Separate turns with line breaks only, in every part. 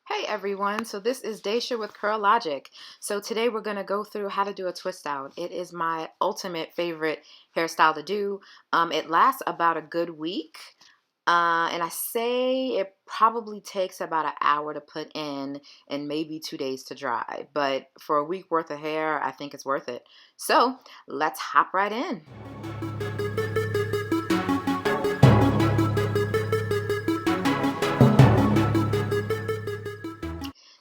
Hey everyone, so this is Daisha with Curl Logic. So today we're going to go through how to do a twist out. It is my ultimate favorite hairstyle to do. It lasts about a good week, and I say it probably takes about an hour to put in and maybe 2 days to dry. But for a week worth of hair, I think it's worth it. So let's hop right in.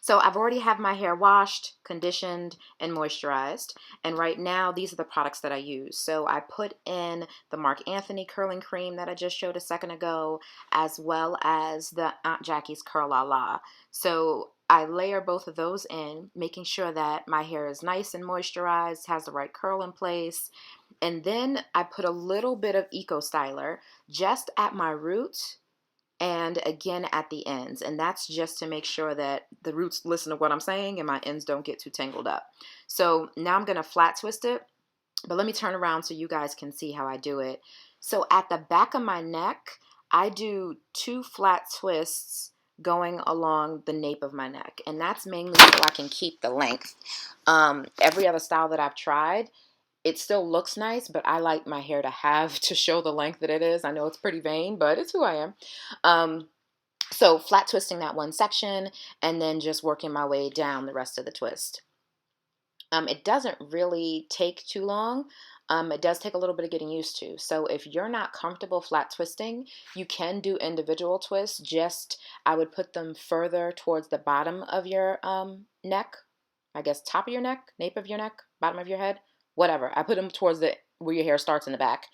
So I've already have my hair washed, conditioned, and moisturized. And right now, these are the products that I use. So I put in the Marc Anthony curling cream that I just showed a second ago, as well as the Aunt Jackie's Curl La La. So I layer both of those in, making sure that my hair is nice and moisturized, has the right curl in place. And then I put a little bit of Eco Styler just at my roots and again at the ends. And that's just to make sure that the roots listen to what I'm saying and my ends don't get too tangled up. So now I'm going to flat twist it, but let me turn around so you guys can see how I do it. So at the back of my neck, I do 2 flat twists going along the nape of my neck. And that's mainly so I can keep the length. Every other style that I've tried, it still looks nice, but I like my hair to have to show the length that it is. I know it's pretty vain, but it's who I am. Um, so flat twisting that one section and then just working my way down the rest of the twist. It doesn't really take too long. It does take a little bit of getting used to. So if you're not comfortable flat twisting, you can do individual twists. Just I would put them further towards the bottom of your neck. I guess top of your neck, nape of your neck, bottom of your head, whatever. I put them towards the where your hair starts in the back.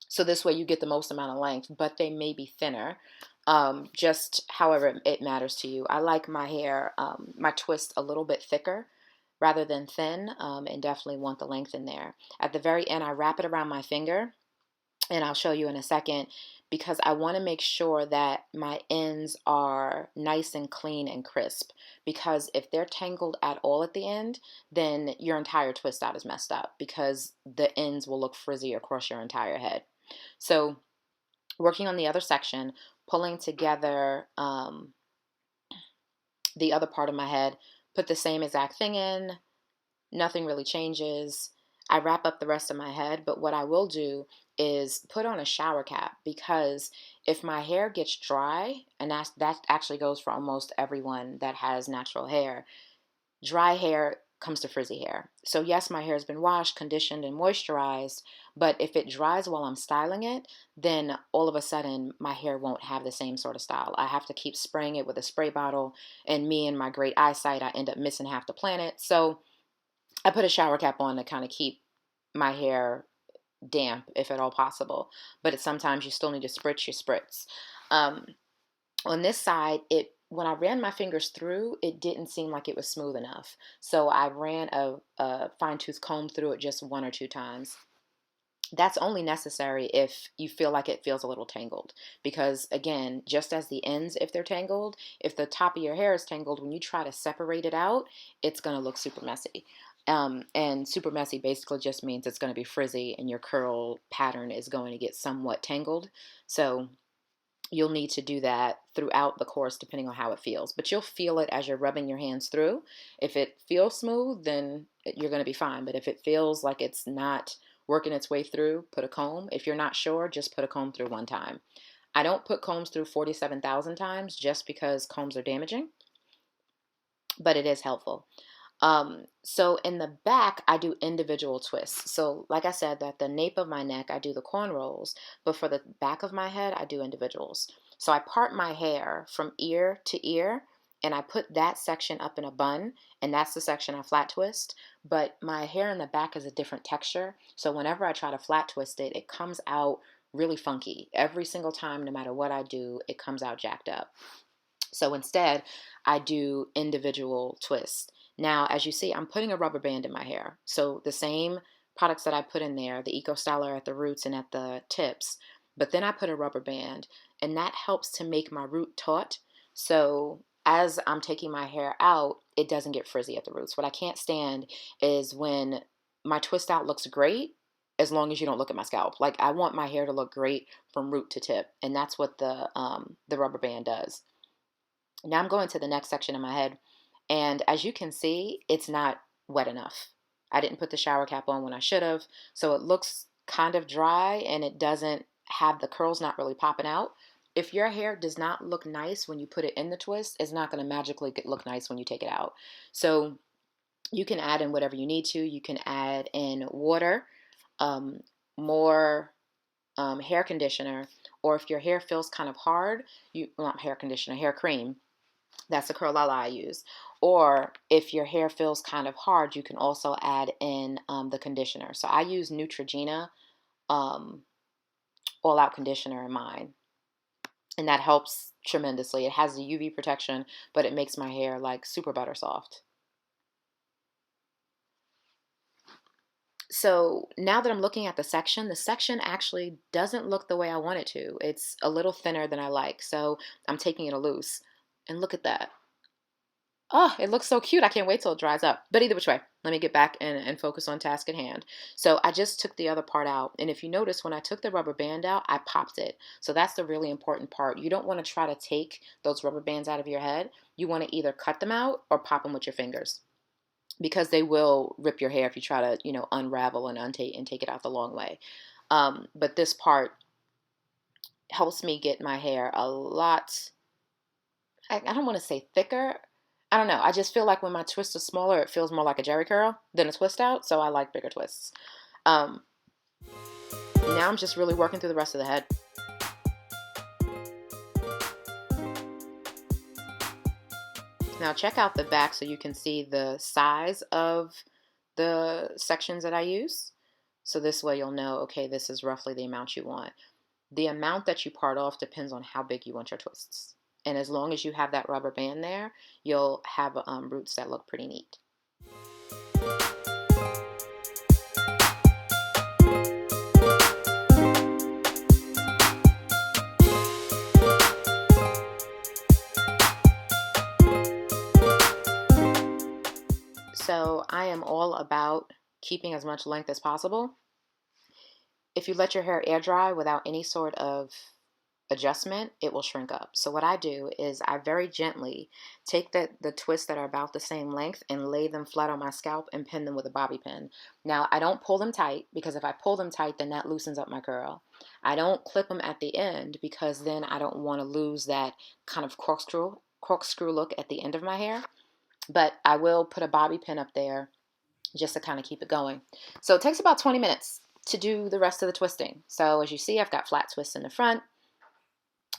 So this way you get the most amount of length, but they may be thinner. Just however it matters to you. I like my hair, my twist a little bit thicker rather than thin, and definitely want the length in there. At the very end, I wrap it around my finger, and I'll show you in a second, because I want to make sure that my ends are nice and clean and crisp, because if they're tangled at all at the end, then your entire twist out is messed up because the ends will look frizzy across your entire head. So working on the other section, pulling together the other part of my head, put the same exact thing in, nothing really changes. I wrap up the rest of my head, but what I will do is put on a shower cap, because if my hair gets dry, and that actually goes for almost everyone that has natural hair, dry hair comes to frizzy hair. So yes, my hair has been washed, conditioned, and moisturized, but if it dries while I'm styling it, then all of a sudden my hair won't have the same sort of style. I have to keep spraying it with a spray bottle, and me and my great eyesight, I end up missing half the planet. So I put a shower cap on to kind of keep my hair damp if at all possible. But sometimes you still need to spritz your spritz. Um, on this side, when I ran my fingers through, it didn't seem like it was smooth enough. So I ran a fine tooth comb through it just 1 or 2 times. That's only necessary if you feel like it feels a little tangled. Because again, just as the ends, if they're tangled, if the top of your hair is tangled, when you try to separate it out, it's going to look super messy. And super messy basically just means it's going to be frizzy and your curl pattern is going to get somewhat tangled. So you'll need to do that throughout the course depending on how it feels. But you'll feel it as you're rubbing your hands through. If it feels smooth, then you're going to be fine. But if it feels like it's not working its way through, put a comb. If you're not sure, just put a comb through one time. I don't put combs through 47,000 times just because combs are damaging, but it is helpful. So in the back, I do individual twists. So like I said, that the nape of my neck, I do the corn rolls, but for the back of my head, I do individuals. So I part my hair from ear to ear, and I put that section up in a bun, and that's the section I flat twist. But my hair in the back is a different texture. So whenever I try to flat twist it, it comes out really funky. Every single time, no matter what I do, it comes out jacked up. So instead, I do individual twists. Now, as you see, I'm putting a rubber band in my hair. So the same products that I put in there, the Eco Styler at the roots and at the tips, but then I put a rubber band, and that helps to make my root taut. So as I'm taking my hair out, it doesn't get frizzy at the roots. What I can't stand is when my twist out looks great, as long as you don't look at my scalp. Like, I want my hair to look great from root to tip, and that's what the rubber band does. Now I'm going to the next section of my head, and as you can see, it's not wet enough. I didn't put the shower cap on when I should have, so it looks kind of dry and it doesn't have the curls not really popping out. If your hair does not look nice when you put it in the twist, it's not going to magically look nice when you take it out. So you can add in whatever you need to. You can add in water, um, more hair conditioner, or if your hair feels kind of hard, not hair conditioner, hair cream. That's the Curl La I use. Or if your hair feels kind of hard, you can also add in the conditioner. So I use Neutrogena All Out Conditioner in mine, and that helps tremendously. It has the UV protection, but it makes my hair like super butter soft. So now that I'm looking at the section actually doesn't look the way I want it to. It's a little thinner than I like, so I'm taking it loose. And look at that. Oh, it looks so cute. I can't wait till it dries up. But either which way, let me get back and focus on task at hand. So I just took the other part out. And if you notice, when I took the rubber band out, I popped it. So that's the really important part. You don't want to try to take those rubber bands out of your head. You want to either cut them out or pop them with your fingers, because they will rip your hair if you try to, unravel and take it out the long way. But this part helps me get my hair a lot, I don't want to say thicker. I don't know. I just feel like when my twist is smaller, it feels more like a jerry curl than a twist out. So I like bigger twists. Now I'm just really working through the rest of the head. Now check out the back so you can see the size of the sections that I use. So this way you'll know, okay, this is roughly the amount you want. The amount that you part off depends on how big you want your twists. And as long as you have that rubber band there, you'll have roots that look pretty neat. So I am all about keeping as much length as possible. If you let your hair air dry without any sort of adjustment, it will shrink up. So what I do is I very gently take the twists that are about the same length and lay them flat on my scalp and pin them with a bobby pin. Now I don't pull them tight, because if I pull them tight, then that loosens up my curl. I don't clip them at the end, because then I don't want to lose that kind of corkscrew look at the end of my hair. But I will put a bobby pin up there just to kind of keep it going. So it takes about 20 minutes to do the rest of the twisting. So as you see, I've got flat twists in the front.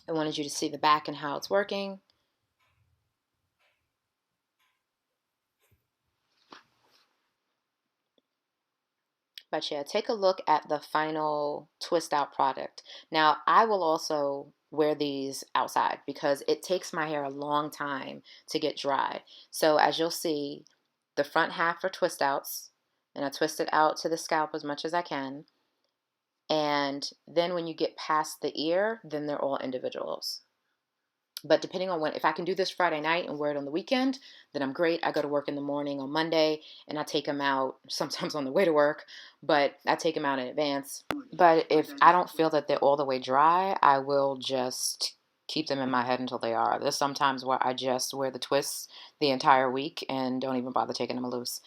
I wanted you to see the back and how it's working. But yeah, take a look at the final twist out product. Now, I will also wear these outside because it takes my hair a long time to get dry. So as you'll see, the front half are twist outs, and I twist it out to the scalp as much as I can. And then when you get past the ear, then they're all individuals. But depending on if I can do this Friday night and wear it on the weekend, then I'm great. I go to work in the morning on Monday, and I take them out sometimes on the way to work, but I take them out in advance. But if I don't feel that they're all the way dry, I will just keep them in my head until they are. There's sometimes where I just wear the twists the entire week and don't even bother taking them loose.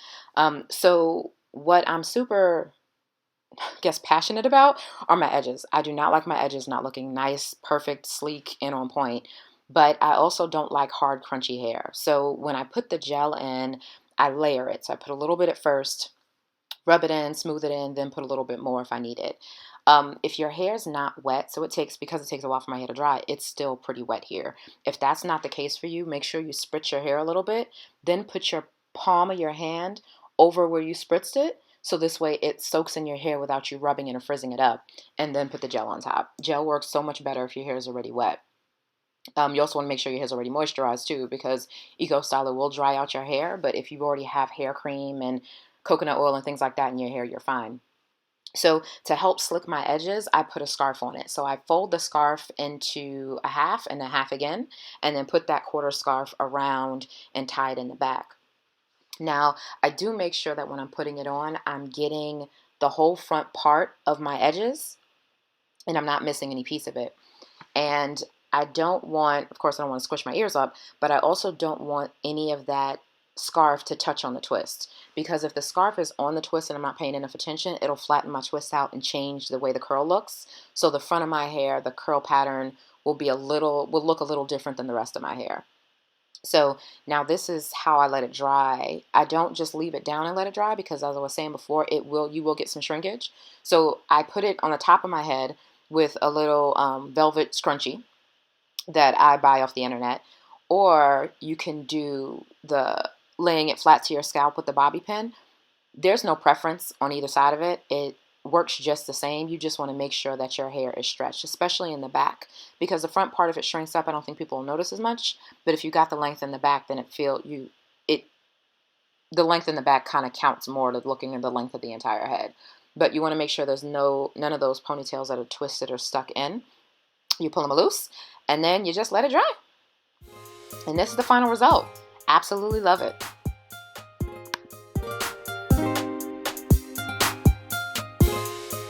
So what I'm super passionate about are my edges. I do not like my edges not looking nice, perfect, sleek, and on point. But I also don't like hard, crunchy hair. So when I put the gel in, I layer it. So I put a little bit at first, rub it in, smooth it in, then put a little bit more if I need it. If your hair is not wet, because it takes a while for my hair to dry, it's still pretty wet here. If that's not the case for you, make sure you spritz your hair a little bit, then put your palm of your hand over where you spritzed it. So this way it soaks in your hair without you rubbing it or frizzing it up, and then put the gel on top. Gel works so much better if your hair is already wet. You also want to make sure your hair is already moisturized too, because Eco Styler will dry out your hair, but if you already have hair cream and coconut oil and things like that in your hair, you're fine. So to help slick my edges, I put a scarf on it. So I fold the scarf into a half and a half again, and then put that quarter scarf around and tie it in the back. Now, I do make sure that when I'm putting it on, I'm getting the whole front part of my edges, and I'm not missing any piece of it. And I don't want, of course, I don't want to squish my ears up, but I also don't want any of that scarf to touch on the twist, because if the scarf is on the twist and I'm not paying enough attention, it'll flatten my twist out and change the way the curl looks. So the front of my hair, the curl pattern will look a little different than the rest of my hair. So now this is how I let it dry. I don't just leave it down and let it dry, because as I was saying before, you will get some shrinkage. So I put it on the top of my head with a little velvet scrunchie that I buy off the internet, or you can do the laying it flat to your scalp with the bobby pin. There's no preference on either side of it. It works just the same. You just want to make sure that your hair is stretched, especially in the back, because the front part of it shrinks up. I don't think people will notice as much, but if you got the length in the back, then the length in the back kind of counts more to looking at the length of the entire head. But you want to make sure there's none of those ponytails that are twisted or stuck in. You pull them loose, and then you just let it dry. And this is the final result. Absolutely love it.